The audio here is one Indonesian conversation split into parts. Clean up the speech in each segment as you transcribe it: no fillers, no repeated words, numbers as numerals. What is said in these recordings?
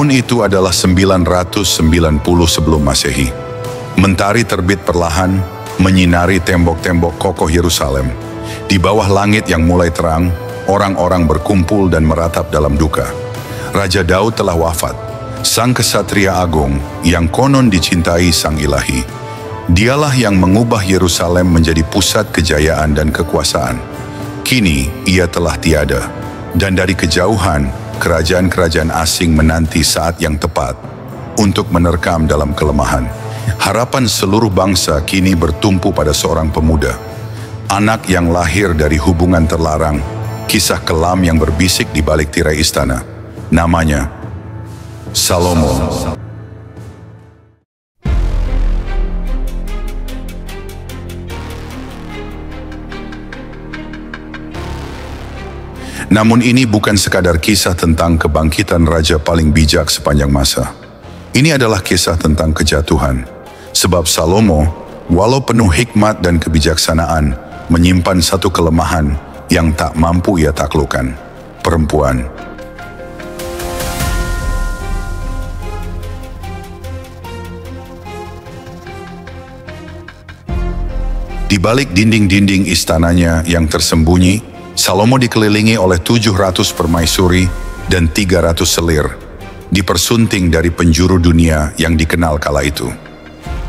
Tahun itu adalah 990 sebelum Masehi. Mentari terbit perlahan, menyinari tembok-tembok kokoh Yerusalem. Di bawah langit yang mulai terang, orang-orang berkumpul dan meratap dalam duka. Raja Daud telah wafat, sang kesatria agung yang konon dicintai sang ilahi. Dialah yang mengubah Yerusalem menjadi pusat kejayaan dan kekuasaan. Kini ia telah tiada, dan dari kejauhan, kerajaan-kerajaan asing menanti saat yang tepat untuk menerkam dalam kelemahan. Harapan seluruh bangsa kini bertumpu pada seorang pemuda, anak yang lahir dari hubungan terlarang, kisah kelam yang berbisik di balik tirai istana. Namanya Salomo. Namun ini bukan sekadar kisah tentang kebangkitan raja paling bijak sepanjang masa. Ini adalah kisah tentang kejatuhan. Sebab Salomo, walau penuh hikmat dan kebijaksanaan, menyimpan satu kelemahan yang tak mampu ia taklukkan: perempuan. Di balik dinding-dinding istananya yang tersembunyi, Salomo dikelilingi oleh 700 permaisuri dan 300 selir, dipersunting dari penjuru dunia yang dikenal kala itu.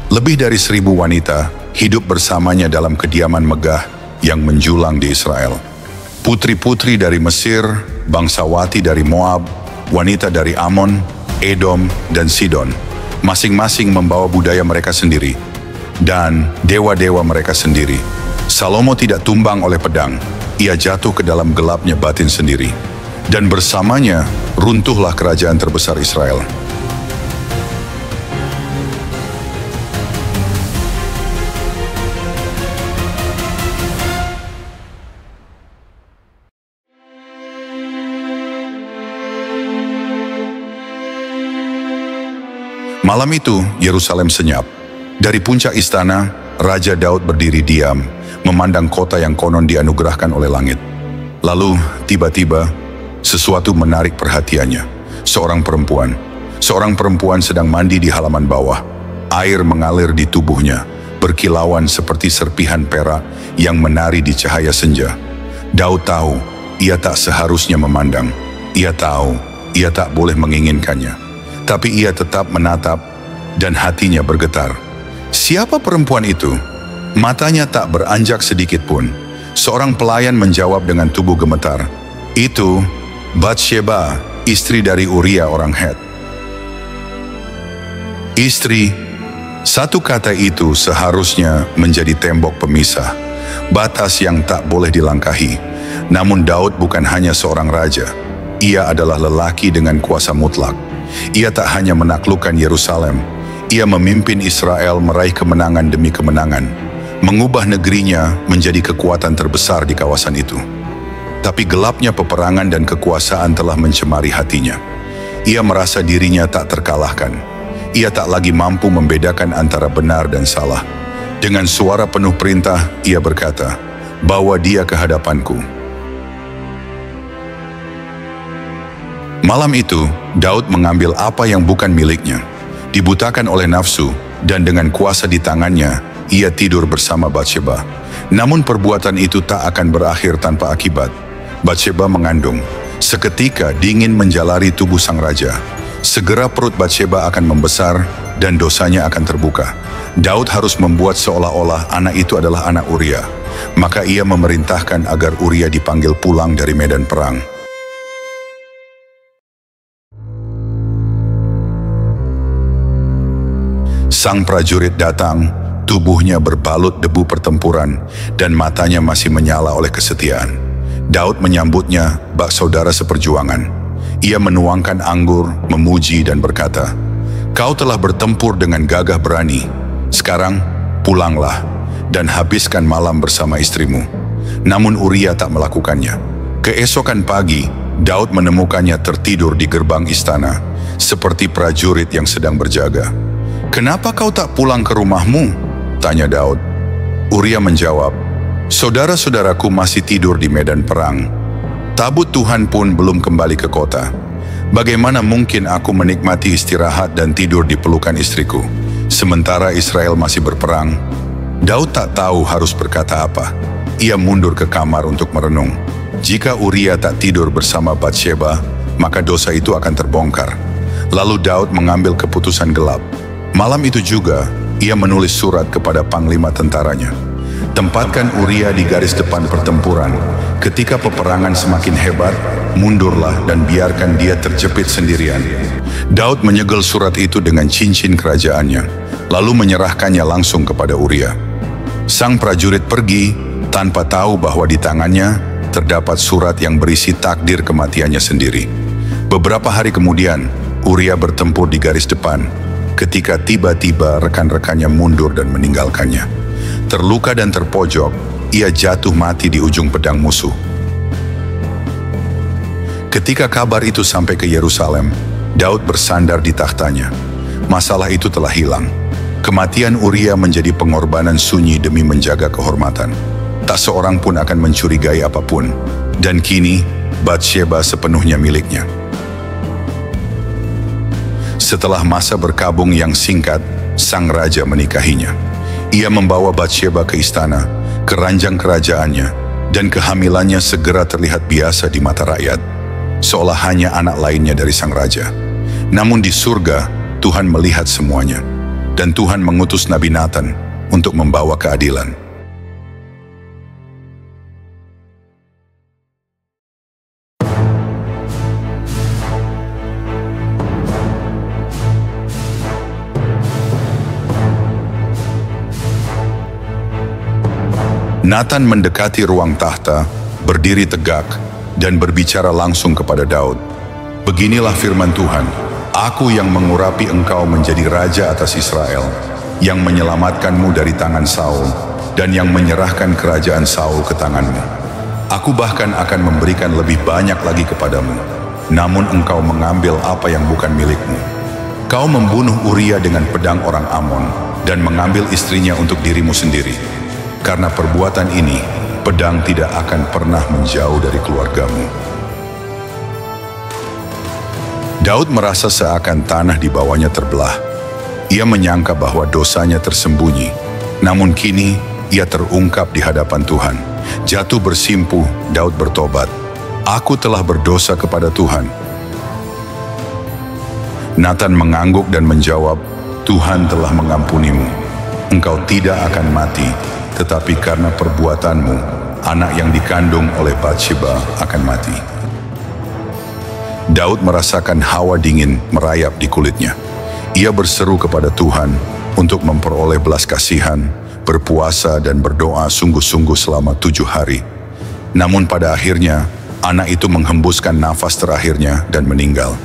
Lebih dari 1000 wanita hidup bersamanya dalam kediaman megah yang menjulang di Israel. Putri-putri dari Mesir, bangsawati dari Moab, wanita dari Amon, Edom, dan Sidon, masing-masing membawa budaya mereka sendiri dan dewa-dewa mereka sendiri. Salomo tidak tumbang oleh pedang. Ia jatuh ke dalam gelapnya batin sendiri. Dan bersamanya runtuhlah kerajaan terbesar Israel. Malam itu, Yerusalem senyap. Dari puncak istana, Raja Daud berdiri diam, memandang kota yang konon dianugerahkan oleh langit. Lalu, tiba-tiba, sesuatu menarik perhatiannya. Seorang perempuan sedang mandi di halaman bawah. Air mengalir di tubuhnya, berkilauan seperti serpihan perak yang menari di cahaya senja. Daud tahu, ia tak seharusnya memandang. Ia tahu, ia tak boleh menginginkannya. Tapi ia tetap menatap, dan hatinya bergetar. Siapa perempuan itu? Matanya tak beranjak sedikit pun. Seorang pelayan menjawab dengan tubuh gemetar, "Itu Batsheba, istri dari Uria orang Het." Istri, satu kata itu seharusnya menjadi tembok pemisah, batas yang tak boleh dilangkahi. Namun Daud bukan hanya seorang raja. Ia adalah lelaki dengan kuasa mutlak. Ia tak hanya menaklukkan Yerusalem, ia memimpin Israel meraih kemenangan demi kemenangan, mengubah negerinya menjadi kekuatan terbesar di kawasan itu. Tapi gelapnya peperangan dan kekuasaan telah mencemari hatinya. Ia merasa dirinya tak terkalahkan. Ia tak lagi mampu membedakan antara benar dan salah. Dengan suara penuh perintah, ia berkata, "Bawa dia ke hadapanku." Malam itu, Daud mengambil apa yang bukan miliknya. Dibutakan oleh nafsu, dan dengan kuasa di tangannya, ia tidur bersama Batsheba. Namun perbuatan itu tak akan berakhir tanpa akibat. Batsheba mengandung. Seketika dingin menjalari tubuh sang raja. Segera perut Batsheba akan membesar dan dosanya akan terbuka. Daud harus membuat seolah-olah anak itu adalah anak Uria. Maka ia memerintahkan agar Uria dipanggil pulang dari medan perang. Sang prajurit datang, tubuhnya berbalut debu pertempuran dan matanya masih menyala oleh kesetiaan. Daud menyambutnya bak saudara seperjuangan. Ia menuangkan anggur, memuji dan berkata, "Kau telah bertempur dengan gagah berani. Sekarang pulanglah dan habiskan malam bersama istrimu." Namun Uria tak melakukannya. Keesokan pagi, Daud menemukannya tertidur di gerbang istana, seperti prajurit yang sedang berjaga. "Kenapa kau tak pulang ke rumahmu?" tanya Daud. Uria menjawab, "Saudara-saudaraku masih tidur di medan perang. Tabut Tuhan pun belum kembali ke kota." Bagaimana mungkin aku menikmati istirahat dan tidur di pelukan istriku, sementara Israel masih berperang? Daud tak tahu harus berkata apa. Ia mundur ke kamar untuk merenung. Jika Uria tak tidur bersama Batsheba, maka dosa itu akan terbongkar. Lalu Daud mengambil keputusan gelap. Malam itu juga, ia menulis surat kepada panglima tentaranya. Tempatkan Uria di garis depan pertempuran. Ketika peperangan semakin hebat, mundurlah dan biarkan dia terjepit sendirian. Daud menyegel surat itu dengan cincin kerajaannya, lalu menyerahkannya langsung kepada Uria. Sang prajurit pergi tanpa tahu bahwa di tangannya terdapat surat yang berisi takdir kematiannya sendiri. Beberapa hari kemudian, Uria bertempur di garis depan, ketika tiba-tiba rekan-rekannya mundur dan meninggalkannya. Terluka dan terpojok, ia jatuh mati di ujung pedang musuh. Ketika kabar itu sampai ke Yerusalem, Daud bersandar di takhtanya. Masalah itu telah hilang. Kematian Uria menjadi pengorbanan sunyi demi menjaga kehormatan. Tak seorang pun akan mencurigai apapun. Dan kini, Batsheba sepenuhnya miliknya. Setelah masa berkabung yang singkat, sang raja menikahinya. Ia membawa Batsheba ke istana, ke ranjang kerajaannya, dan kehamilannya segera terlihat biasa di mata rakyat, seolah hanya anak lainnya dari sang raja. Namun di surga, Tuhan melihat semuanya, dan Tuhan mengutus Nabi Nathan untuk membawa keadilan. Nathan mendekati ruang tahta, berdiri tegak, dan berbicara langsung kepada Daud. Beginilah firman Tuhan, Aku yang mengurapi engkau menjadi raja atas Israel, yang menyelamatkanmu dari tangan Saul, dan yang menyerahkan kerajaan Saul ke tanganmu. Aku bahkan akan memberikan lebih banyak lagi kepadamu, namun engkau mengambil apa yang bukan milikmu. Kau membunuh Uria dengan pedang orang Amon, dan mengambil istrinya untuk dirimu sendiri. Karena perbuatan ini, pedang tidak akan pernah menjauh dari keluargamu. Daud merasa seakan tanah di bawahnya terbelah. Ia menyangka bahwa dosanya tersembunyi, namun kini ia terungkap di hadapan Tuhan. Jatuh bersimpuh, Daud bertobat. Aku telah berdosa kepada Tuhan. Nathan mengangguk dan menjawab, Tuhan telah mengampunimu. Engkau tidak akan mati, tetapi karena perbuatanmu, anak yang dikandung oleh Batsheba akan mati. Daud merasakan hawa dingin merayap di kulitnya. Ia berseru kepada Tuhan untuk memperoleh belas kasihan, berpuasa dan berdoa sungguh-sungguh selama 7 hari. Namun pada akhirnya, anak itu menghembuskan nafas terakhirnya dan meninggal.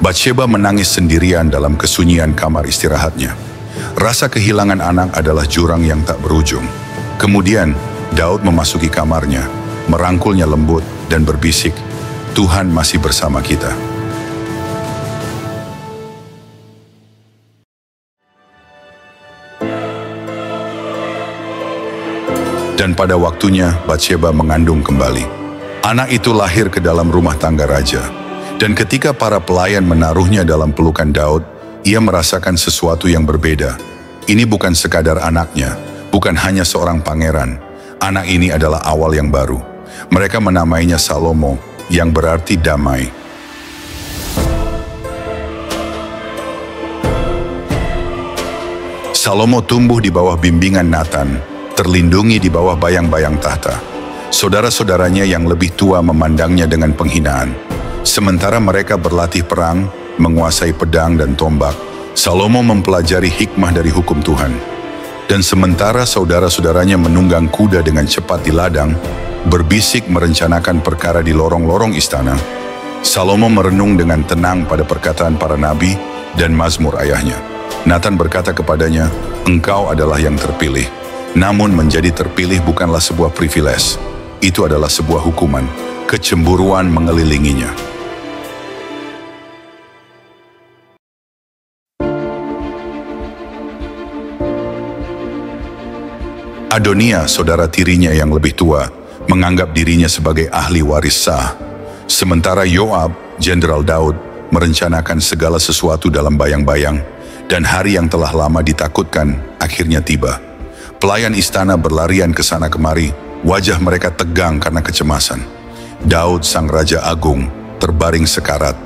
Batsheba menangis sendirian dalam kesunyian kamar istirahatnya. Rasa kehilangan anak adalah jurang yang tak berujung. Kemudian, Daud memasuki kamarnya, merangkulnya lembut dan berbisik, Tuhan masih bersama kita. Dan pada waktunya, Batsheba mengandung kembali. Anak itu lahir ke dalam rumah tangga raja. Dan ketika para pelayan menaruhnya dalam pelukan Daud, ia merasakan sesuatu yang berbeda. Ini bukan sekadar anaknya, bukan hanya seorang pangeran. Anak ini adalah awal yang baru. Mereka menamainya Salomo, yang berarti damai. Salomo tumbuh di bawah bimbingan Nathan, terlindungi di bawah bayang-bayang tahta. Saudara-saudaranya yang lebih tua memandangnya dengan penghinaan. Sementara mereka berlatih perang, menguasai pedang dan tombak, Salomo mempelajari hikmah dari hukum Tuhan. Dan sementara saudara-saudaranya menunggang kuda dengan cepat di ladang, berbisik merencanakan perkara di lorong-lorong istana, Salomo merenung dengan tenang pada perkataan para nabi dan mazmur ayahnya. Nathan berkata kepadanya, engkau adalah yang terpilih. Namun menjadi terpilih bukanlah sebuah privilege. Itu adalah sebuah hukuman. Kecemburuan mengelilinginya. Adonia, saudara tirinya yang lebih tua, menganggap dirinya sebagai ahli waris sah. Sementara Yoab, Jenderal Daud, merencanakan segala sesuatu dalam bayang-bayang, dan hari yang telah lama ditakutkan akhirnya tiba. Pelayan istana berlarian ke sana kemari, wajah mereka tegang karena kecemasan. Daud, sang raja agung, terbaring sekarat.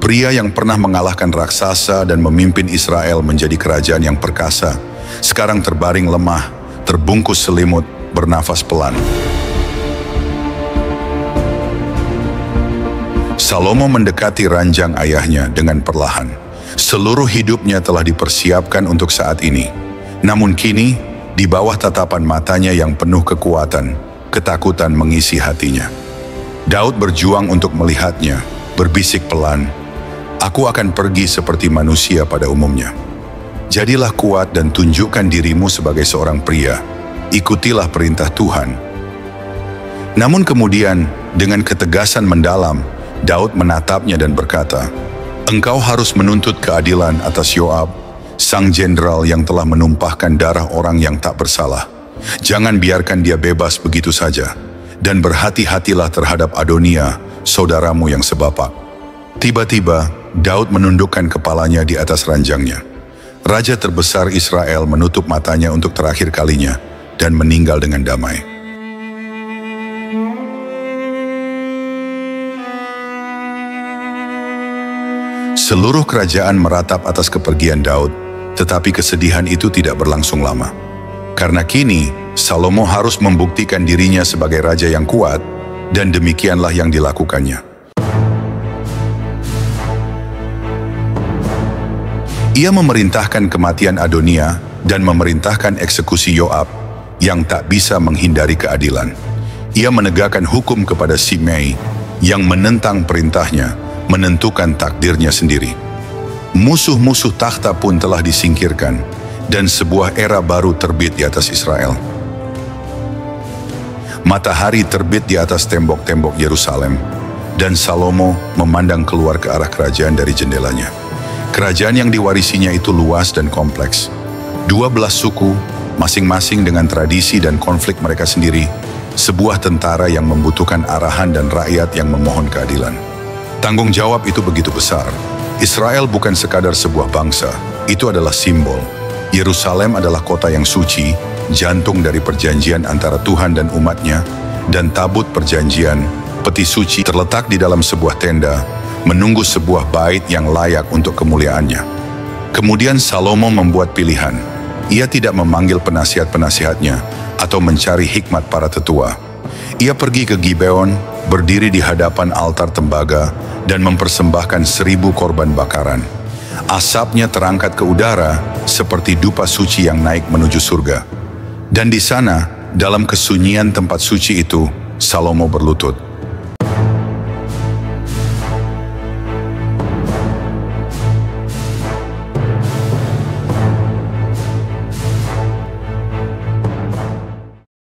Pria yang pernah mengalahkan raksasa dan memimpin Israel menjadi kerajaan yang perkasa, sekarang terbaring lemah, terbungkus selimut, bernafas pelan. Salomo mendekati ranjang ayahnya dengan perlahan. Seluruh hidupnya telah dipersiapkan untuk saat ini. Namun kini, di bawah tatapan matanya yang penuh kekuatan, ketakutan mengisi hatinya. Daud berjuang untuk melihatnya, berbisik pelan, "Aku akan pergi seperti manusia pada umumnya. Jadilah kuat dan tunjukkan dirimu sebagai seorang pria. Ikutilah perintah Tuhan." Namun kemudian, dengan ketegasan mendalam, Daud menatapnya dan berkata, "Engkau harus menuntut keadilan atas Yoab, sang jenderal yang telah menumpahkan darah orang yang tak bersalah. Jangan biarkan dia bebas begitu saja. Dan berhati-hatilah terhadap Adonia, saudaramu yang sebapak." Tiba-tiba, Daud menundukkan kepalanya di atas ranjangnya. Raja terbesar Israel menutup matanya untuk terakhir kalinya dan meninggal dengan damai. Seluruh kerajaan meratap atas kepergian Daud, tetapi kesedihan itu tidak berlangsung lama. Karena kini, Salomo harus membuktikan dirinya sebagai raja yang kuat, dan demikianlah yang dilakukannya. Ia memerintahkan kematian Adonia dan memerintahkan eksekusi Yoab yang tak bisa menghindari keadilan. Ia menegakkan hukum kepada Simei yang menentang perintahnya, menentukan takdirnya sendiri. Musuh-musuh takhta pun telah disingkirkan, dan sebuah era baru terbit di atas Israel. Matahari terbit di atas tembok-tembok Yerusalem, dan Salomo memandang keluar ke arah kerajaan dari jendelanya. Kerajaan yang diwarisinya itu luas dan kompleks. 12 suku, masing-masing dengan tradisi dan konflik mereka sendiri, sebuah tentara yang membutuhkan arahan dan rakyat yang memohon keadilan. Tanggung jawab itu begitu besar. Israel bukan sekadar sebuah bangsa, itu adalah simbol. Yerusalem adalah kota yang suci, jantung dari perjanjian antara Tuhan dan umatnya, dan tabut perjanjian, peti suci terletak di dalam sebuah tenda, menunggu sebuah bait yang layak untuk kemuliaannya. Kemudian Salomo membuat pilihan. Ia tidak memanggil penasihat-penasihatnya atau mencari hikmat para tetua. Ia pergi ke Gibeon, berdiri di hadapan altar tembaga, dan mempersembahkan 1000 korban bakaran. Asapnya terangkat ke udara seperti dupa suci yang naik menuju surga. Dan di sana, dalam kesunyian tempat suci itu, Salomo berlutut.